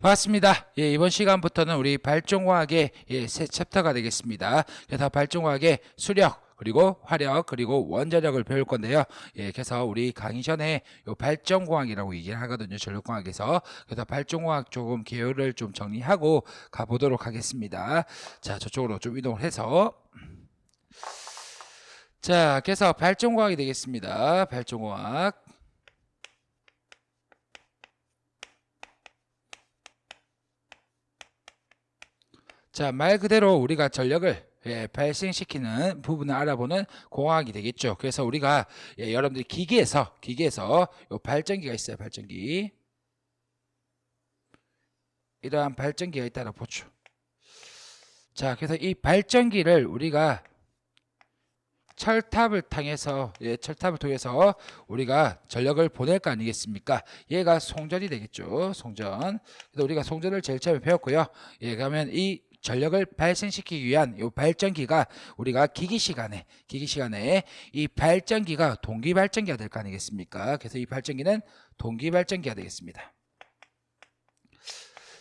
반갑습니다. 이번 시간부터는 우리 발전과학의 새 챕터가 되겠습니다. 그래서 발전과학의 수력, 그리고 화력, 그리고 원자력을 배울 건데요. 그래서 우리 강의 전에 요 발전공학이라고 얘기를 하거든요. 전력공학에서. 그래서 발전공학 조금 개요를 좀 정리하고 가보도록 하겠습니다. 자, 저쪽으로 좀 이동을 해서. 자, 그래서 발전공학이 되겠습니다. 발전공학. 자, 말 그대로 우리가 전력을 발생시키는 부분을 알아보는 공학이 되겠죠. 그래서 우리가 여러분들이 기계에서 요 발전기가 있어요. 발전기. 이러한 발전기가 있다고 보죠. 자, 그래서 이 발전기를 우리가 철탑을 통해서 우리가 전력을 보낼 거 아니겠습니까? 얘가 송전이 되겠죠. 송전. 그래서 우리가 송전을 제일 처음에 배웠고요. 그러면 이 전력을 발생시키기 위한 이 발전기가 우리가 기기 시간에 이 발전기가 동기 발전기가 될 거 아니겠습니까? 그래서 이 발전기는 동기 발전기가 되겠습니다.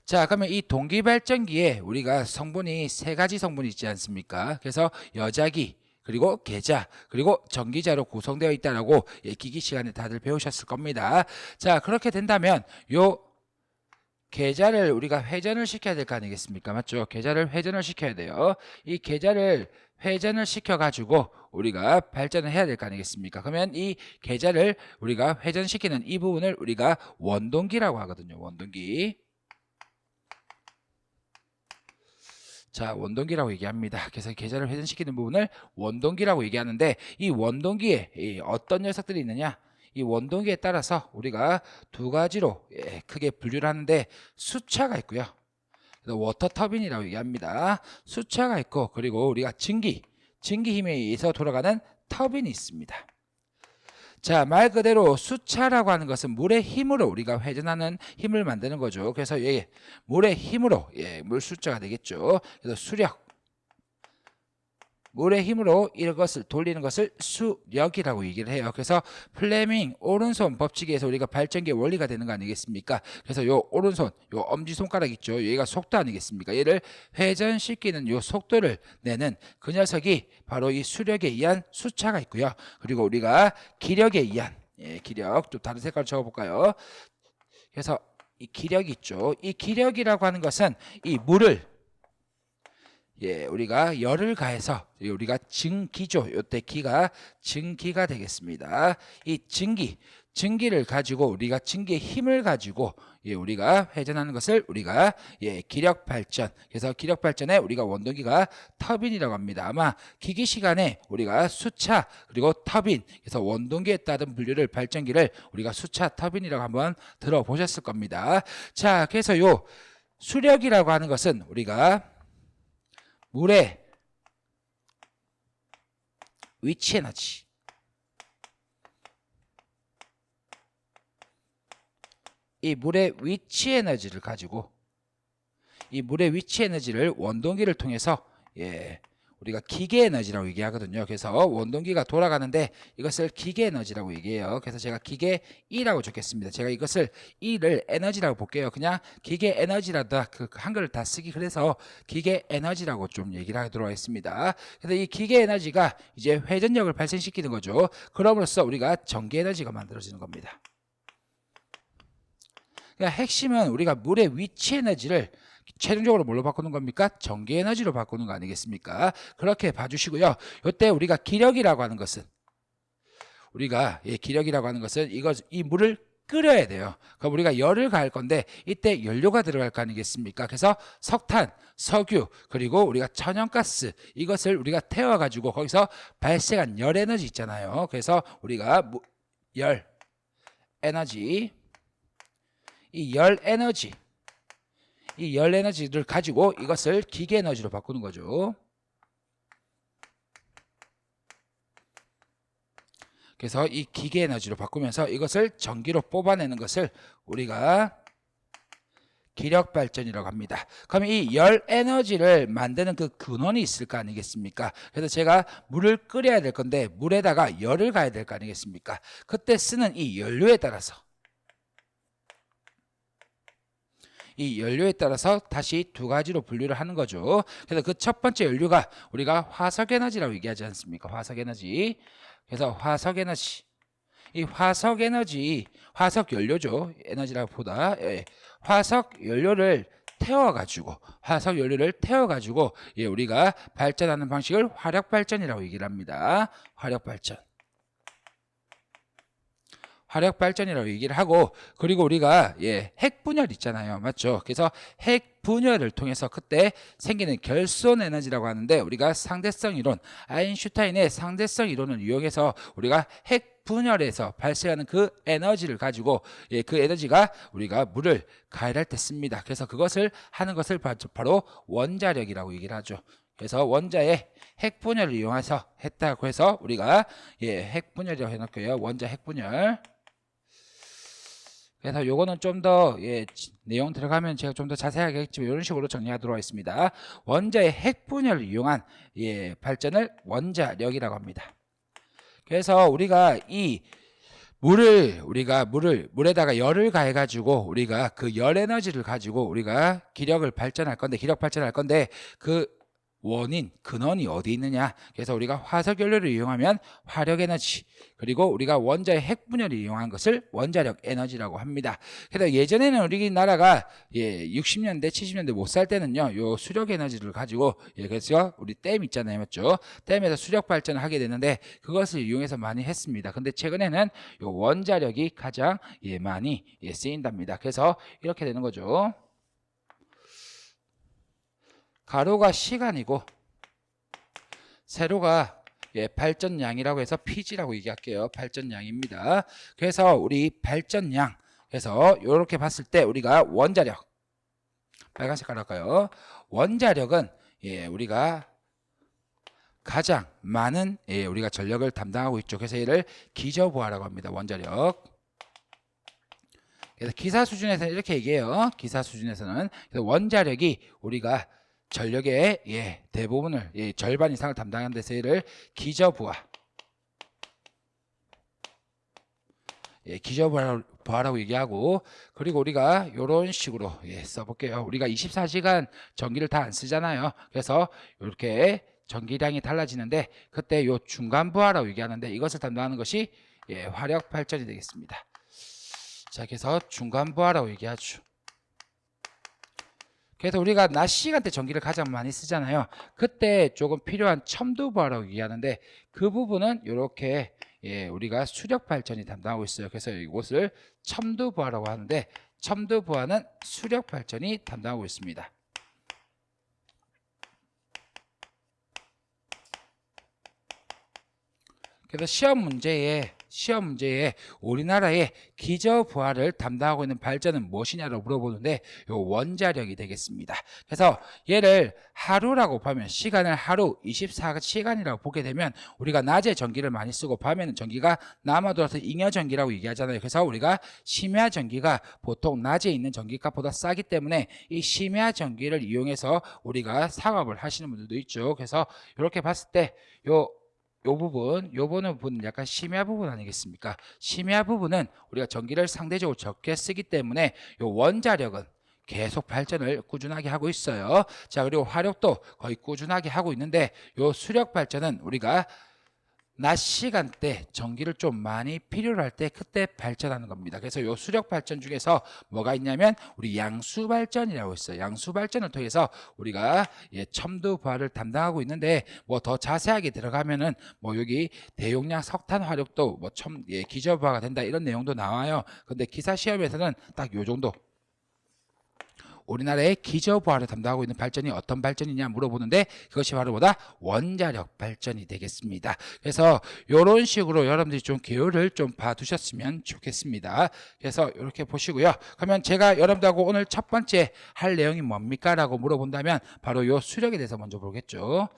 자, 그러면 이 동기 발전기에 우리가 성분이 세 가지 성분이 있지 않습니까? 그래서 여자기, 그리고 계자, 그리고 전기자로 구성되어 있다라고 기기 시간에 다들 배우셨을 겁니다. 자, 그렇게 된다면 요 계자를 우리가 회전을 시켜야 될 거 아니겠습니까? 맞죠? 계자를 회전을 시켜야 돼요. 이 계자를 회전을 시켜가지고 우리가 발전을 해야 될 거 아니겠습니까? 그러면 이 계자를 우리가 회전시키는 이 부분을 우리가 원동기라고 하거든요. 원동기. 자, 원동기라고 얘기합니다. 그래서 계자를 회전시키는 부분을 원동기라고 얘기하는데 이 원동기에 어떤 녀석들이 있느냐? 이 원동기에 따라서 우리가 두 가지로 크게 분류를 하는데 수차가 있고요. 그래서 워터 터빈이라고 얘기합니다. 수차가 있고 그리고 우리가 증기 힘에 의해서 돌아가는 터빈이 있습니다. 자, 말 그대로 수차라고 하는 것은 물의 힘으로 우리가 회전하는 힘을 만드는 거죠. 그래서 물의 힘으로 물 숫자가 되겠죠. 그래서 수력, 물의 힘으로 이것을 돌리는 것을 수력이라고 얘기를 해요. 그래서 플레밍 오른손 법칙에서 우리가 발전기의 원리가 되는 거 아니겠습니까? 그래서 요 오른손, 요 엄지손가락 있죠. 얘가 속도 아니겠습니까? 얘를 회전시키는 요 속도를 내는 그 녀석이 바로 이 수력에 의한 수차가 있고요. 그리고 우리가 기력에 의한 기력, 좀 다른 색깔로 적어볼까요? 그래서 이 기력이 있죠. 이 기력이라고 하는 것은 이 물을 우리가 열을 가해서 우리가 증기죠. 요때 기가 증기가 되겠습니다. 이 증기를 가지고 우리가 증기의 힘을 가지고 우리가 회전하는 것을 우리가 기력 발전. 그래서 기력 발전에 우리가 원동기가 터빈이라고 합니다. 아마 기기 시간에 우리가 수차 그리고 터빈, 그래서 원동기에 따른 분류를 발전기를 우리가 수차 터빈이라고 한번 들어보셨을 겁니다. 자, 그래서 요 수력이라고 하는 것은 우리가 물의 위치 에너지, 이 물의 위치 에너지를 가지고 이 물의 위치 에너지를 원동기를 통해서 우리가 기계 에너지라고 얘기하거든요. 그래서 원동기가 돌아가는데 이것을 기계 에너지라고 얘기해요. 그래서 제가 기계 E라고 적겠습니다. 제가 이것을 E를 에너지라고 볼게요. 그냥 기계 에너지라다 그 한글을 다 쓰기 그래서 기계 에너지라고 좀 얘기를 하도록 하겠습니다. 그래서 이 기계 에너지가 이제 회전력을 발생시키는 거죠. 그럼으로써 우리가 전기 에너지가 만들어지는 겁니다. 그러니까 핵심은 우리가 물의 위치 에너지를 최종적으로 뭘로 바꾸는 겁니까? 전기 에너지로 바꾸는 거 아니겠습니까? 그렇게 봐주시고요. 이때 우리가 기력이라고 하는 것은 기력이라고 하는 것은 이 물을 끓여야 돼요. 그럼 우리가 열을 가할 건데 이때 연료가 들어갈 거 아니겠습니까? 그래서 석탄, 석유, 그리고 우리가 천연가스 이것을 우리가 태워가지고 거기서 발생한 열 에너지 있잖아요. 그래서 우리가 열 에너지, 이 열 에너지를 가지고 이것을 기계 에너지로 바꾸는 거죠. 그래서 이 기계 에너지로 바꾸면서 이것을 전기로 뽑아내는 것을 우리가 기력 발전이라고 합니다. 그럼 이 열 에너지를 만드는 그 근원이 있을 거 아니겠습니까? 그래서 제가 물을 끓여야 될 건데 물에다가 열을 가야 될 거 아니겠습니까? 그때 쓰는 이 연료에 따라서 이 연료에 따라서 다시 두 가지로 분류를 하는 거죠. 그래서 그 첫 번째 연료가 우리가 화석 에너지라고 얘기하지 않습니까? 화석 에너지. 그래서 화석 에너지. 이 화석 에너지, 화석 연료죠. 에너지라고 보다. 예. 화석 연료를 태워가지고, 예, 우리가 발전하는 방식을 화력 발전이라고 얘기를 합니다. 화력 발전이라고 얘기를 하고, 그리고 우리가 예, 핵 분열 있잖아요. 맞죠? 그래서 핵 분열을 통해서 그때 생기는 결손 에너지라고 하는데, 우리가 상대성 이론, 아인슈타인의 상대성 이론을 이용해서 우리가 핵 분열에서 발생하는 그 에너지를 가지고, 예, 그 에너지가 우리가 물을 가열할 때 씁니다. 그래서 그것을 하는 것을 바로 원자력이라고 얘기를 하죠. 그래서 원자의 핵 분열을 이용해서 했다고 해서 우리가 예, 핵 분열이라고 해놓을게요. 원자 핵 분열. 그래서 요거는 좀 더 예, 내용 들어가면 제가 좀 더 자세하게 하겠지만 이런 식으로 정리하도록 하겠습니다. 원자의 핵 분열을 이용한 예, 발전을 원자력이라고 합니다. 그래서 우리가 이 물에다가 열을 가해 가지고 우리가 그 열 에너지를 가지고 우리가 기력 발전할 건데 그 근원이 어디 있느냐? 그래서 우리가 화석 연료를 이용하면 화력 에너지, 그리고 우리가 원자의 핵 분열을 이용한 것을 원자력 에너지라고 합니다. 그래서 예전에는 우리나라가 예, 60년대, 70년대 못 살 때는요, 요 수력 에너지를 가지고 예, 그래서 우리 댐 있잖아요, 맞죠? 댐에서 수력 발전을 하게 되는데 그것을 이용해서 많이 했습니다. 근데 최근에는 요 원자력이 가장 예, 많이 예, 쓰인답니다. 그래서 이렇게 되는 거죠. 가로가 시간이고 세로가 예, 발전량이라고 해서 Pg라고 얘기할게요. 발전량입니다. 그래서 우리 발전량, 그래서 이렇게 봤을 때 우리가 원자력, 빨간 색깔 할까요? 원자력은 예, 우리가 가장 많은 예, 우리가 전력을 담당하고 있죠. 그래서 얘를 기저부하라고 합니다. 원자력. 그래서 기사 수준에서는 이렇게 얘기해요. 기사 수준에서는 그래서 원자력이 우리가 전력의 예, 대부분을 예, 절반 이상을 담당하는 데서 얘를 기저부하, 예, 기저부하라고 얘기하고, 그리고 우리가 이런 식으로 예, 써볼게요. 우리가 24시간 전기를 다 안 쓰잖아요. 그래서 이렇게 전기량이 달라지는데 그때 요 중간부하라고 얘기하는데 이것을 담당하는 것이 예, 화력 발전이 되겠습니다. 자, 그래서 중간부하라고 얘기하죠. 그래서 우리가 낮 시간대 전기를 가장 많이 쓰잖아요. 그때 조금 필요한 첨두부하라고 얘기하는데 그 부분은 이렇게 예, 우리가 수력 발전이 담당하고 있어요. 그래서 이곳을 첨두부하라고 하는데 첨두부하는 수력 발전이 담당하고 있습니다. 그래서 시험 문제에 우리나라의 기저부하를 담당하고 있는 발전은 무엇이냐고 물어보는데 요 원자력이 되겠습니다. 그래서 얘를 하루라고 보면 시간을 하루 24시간이라고 보게 되면 우리가 낮에 전기를 많이 쓰고 밤에는 전기가 남아돌아서 잉여전기라고 얘기하잖아요. 그래서 우리가 심야전기가 보통 낮에 있는 전기값보다 싸기 때문에 이 심야전기를 이용해서 우리가 상업을 하시는 분들도 있죠. 그래서 이렇게 봤을 때 요 부분은 약간 심야 부분 아니겠습니까? 심야 부분은 우리가 전기를 상대적으로 적게 쓰기 때문에 요 원자력은 계속 발전을 꾸준하게 하고 있어요. 자, 그리고 화력도 거의 꾸준하게 하고 있는데 요 수력 발전은 우리가 낮 시간대 전기를 좀 많이 필요로 할 때 그때 발전하는 겁니다. 그래서 요 수력 발전 중에서 뭐가 있냐면 우리 양수 발전이라고 있어요. 양수 발전을 통해서 우리가 예, 첨두 부하를 담당하고 있는데 뭐 더 자세하게 들어가면은 뭐 여기 대용량 석탄 화력도 뭐 예, 기저 부하가 된다 이런 내용도 나와요. 근데 기사 시험에서는 딱 요 정도. 우리나라의 기저부하를 담당하고 있는 발전이 어떤 발전이냐 물어보는데 그것이 바로 뭐다? 원자력 발전이 되겠습니다. 그래서 이런 식으로 여러분들이 좀 기호를 좀 봐두셨으면 좋겠습니다. 그래서 이렇게 보시고요. 그러면 제가 여러분들하고 오늘 첫 번째 할 내용이 뭡니까? 라고 물어본다면 바로 이 수력에 대해서 먼저 보겠죠.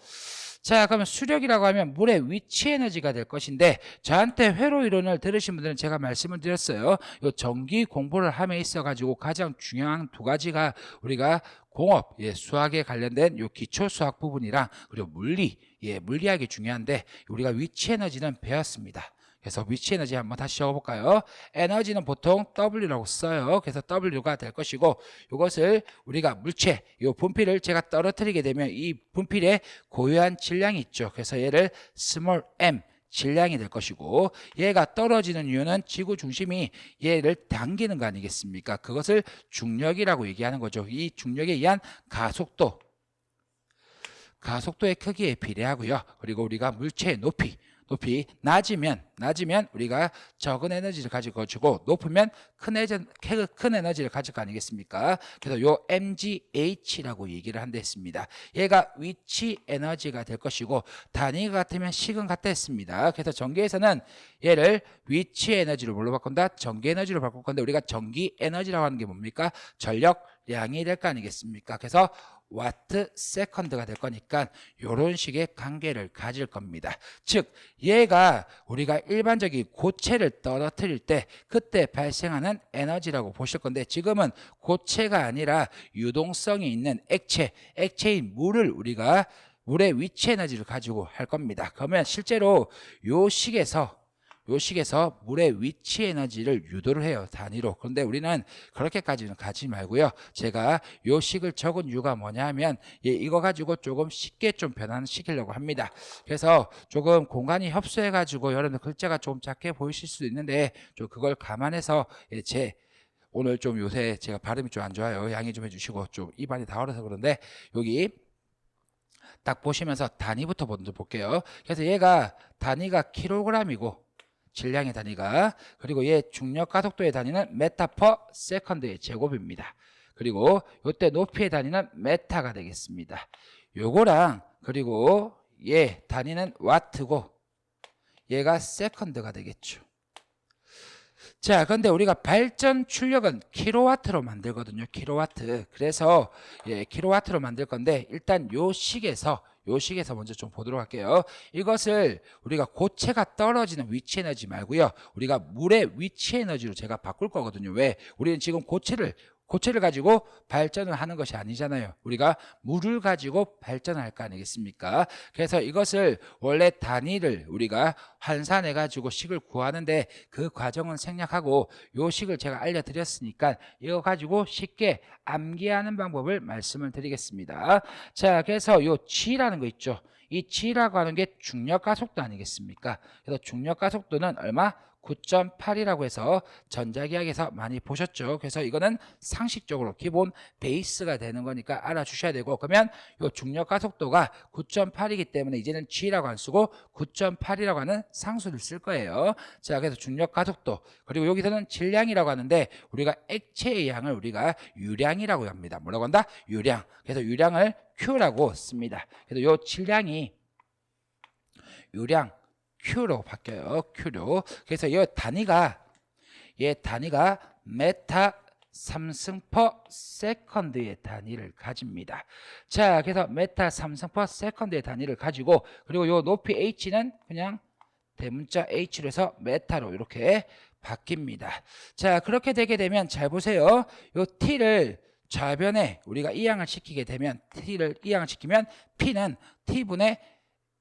자, 그러면 수력이라고 하면 물의 위치 에너지가 될 것인데 저한테 회로 이론을 들으신 분들은 제가 말씀을 드렸어요. 이 전기 공부를 함에 있어 가지고 가장 중요한 두 가지가 우리가 공업, 예, 수학에 관련된 요 기초 수학 부분이랑 그리고 물리, 예, 물리학이 중요한데 우리가 위치 에너지는 배웠습니다. 그래서 위치 에너지 한번 다시 적어볼까요? 에너지는 보통 W라고 써요. 그래서 W가 될 것이고 이것을 우리가 물체, 이 분필을 제가 떨어뜨리게 되면 이 분필에 고유한 질량이 있죠. 그래서 얘를 small m 질량이 될 것이고 얘가 떨어지는 이유는 지구 중심이 얘를 당기는 거 아니겠습니까? 그것을 중력이라고 얘기하는 거죠. 이 중력에 의한 가속도의 크기에 비례하고요. 그리고 우리가 물체의 높이 낮으면 우리가 적은 에너지를 가지고 높으면 큰 에너지를 가질 거 아니겠습니까? 그래서 요 mgh라고 얘기를 한다 했습니다. 얘가 위치 에너지가 될 것이고 단위가 같으면 식은 같다 했습니다. 그래서 전기에서는 얘를 위치 에너지로 뭘로 바꾼다? 전기 에너지로 바꿀 건데 우리가 전기 에너지라고 하는 게 뭡니까? 전력량이 될 거 아니겠습니까? 그래서 와트 세컨드가 될 거니까 이런 식의 관계를 가질 겁니다. 즉 얘가 우리가 일반적인 고체를 떨어뜨릴 때 그때 발생하는 에너지라고 보실 건데 지금은 고체가 아니라 유동성이 있는 액체인 물의 위치 에너지를 가지고 할 겁니다. 그러면 실제로 요 식에서 물의 위치 에너지를 유도를 해요. 단위로. 그런데 우리는 그렇게까지는 가지 말고요. 제가 요 식을 적은 이유가 뭐냐 하면 이거 가지고 조금 쉽게 좀 변환시키려고 합니다. 그래서 조금 공간이 협소해 가지고 여러분들 글자가 좀 작게 보이실 수도 있는데 좀 그걸 감안해서 오늘 좀 요새 제가 발음이 좀 안 좋아요. 양해 좀 해주시고 좀 입안이 다 얼어서 그런데 여기 딱 보시면서 단위부터 먼저 볼게요. 그래서 얘가 단위가 킬로그램이고 질량의 단위가 그리고 얘 중력 가속도의 단위는 메타 퍼 세컨드의 제곱입니다. 그리고 이때 높이의 단위는 메타가 되겠습니다. 요거랑 그리고 얘 단위는 와트고 얘가 세컨드가 되겠죠. 자, 그런데 우리가 발전 출력은 킬로와트로 만들거든요. 킬로와트. 그래서 킬로와트로 만들 건데 일단 요 식에서 먼저 좀 보도록 할게요. 이것을 우리가 고체가 떨어지는 위치 에너지 말고요. 우리가 물의 위치 에너지로 제가 바꿀 거거든요. 왜? 우리는 지금 고체를 가지고 발전을 하는 것이 아니잖아요. 우리가 물을 가지고 발전할 거 아니겠습니까? 그래서 이것을 원래 단위를 우리가 환산해 가지고 식을 구하는데 그 과정은 생략하고 요 식을 제가 알려드렸으니까 이거 가지고 쉽게 암기하는 방법을 말씀을 드리겠습니다. 자, 그래서 요 G라는 거 있죠. 이 G라고 하는 게 중력 가속도 아니겠습니까? 그래서 중력 가속도는 얼마? 9.8이라고 해서 전자기학에서 많이 보셨죠. 그래서 이거는 상식적으로 기본 베이스가 되는 거니까 알아주셔야 되고 그러면 이 중력 가속도가 9.8이기 때문에 이제는 G라고 안 쓰고 9.8이라고 하는 상수를 쓸 거예요. 자, 그래서 중력 가속도 그리고 여기서는 질량이라고 하는데 우리가 액체의 양을 우리가 유량이라고 합니다. 뭐라고 한다? 유량. 그래서 유량을 Q라고 씁니다. 그래서 이 질량이 유량 Q로 바뀌어요. Q로. 그래서 이 단위가 메타 3승 퍼 세컨드의 단위를 가집니다. 자, 그래서 메타 3승 퍼 세컨드의 단위를 가지고 그리고 이 높이 H는 그냥 대문자 H로 해서 메타로 이렇게 바뀝니다. 자, 그렇게 되게 되면 잘 보세요. 이 T를 좌변에 우리가 이항을 시키게 되면 T를 이항을 시키면 P는 T분의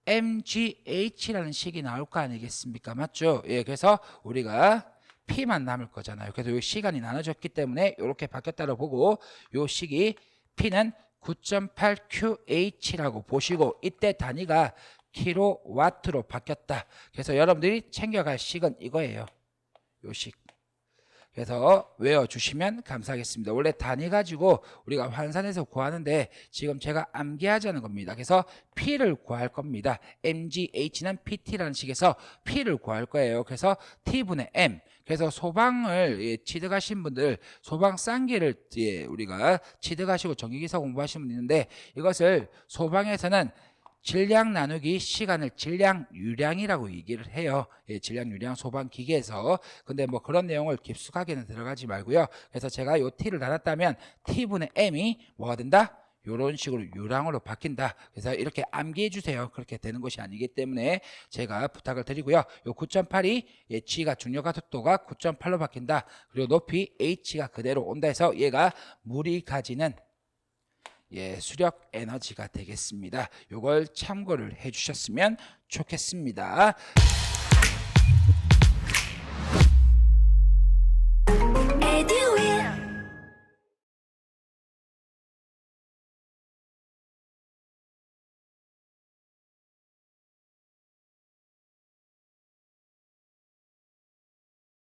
mgh라는 식이 나올 거 아니겠습니까? 맞죠? 예, 그래서 우리가 P만 남을 거잖아요. 그래서 이 시간이 나눠졌기 때문에 이렇게 바뀌었다고 보고 이 식이 P는 9.8QH라고 보시고 이때 단위가 킬로와트로 바뀌었다. 그래서 여러분들이 챙겨갈 식은 이거예요. 이 식. 그래서 외워주시면 감사하겠습니다. 원래 단위 가지고 우리가 환산해서 구하는데 지금 제가 암기하자는 겁니다. 그래서 P를 구할 겁니다. mgH는 PT라는 식에서 P를 구할 거예요. 그래서 T분의 M. 그래서 소방을 취득하신 분들 소방 쌍기를 우리가 취득하시고 전기기사 공부하시는 분 있는데 이것을 소방에서는 질량 나누기 시간을 질량 유량이라고 얘기를 해요. 질량 유량 소방 기계에서. 근데 뭐 그런 내용을 깊숙하게는 들어가지 말고요. 그래서 제가 요 T를 나눴다면 T분의 M이 뭐가 된다? 이런 식으로 유량으로 바뀐다. 그래서 이렇게 암기해 주세요. 그렇게 되는 것이 아니기 때문에 제가 부탁을 드리고요. 요 9.8이 G가 중력 가속도가 9.8로 바뀐다. 그리고 높이 H가 그대로 온다 해서 얘가 물이 가지는 수력 에너지가 되겠습니다. 이걸 참고를 해주셨으면 좋겠습니다.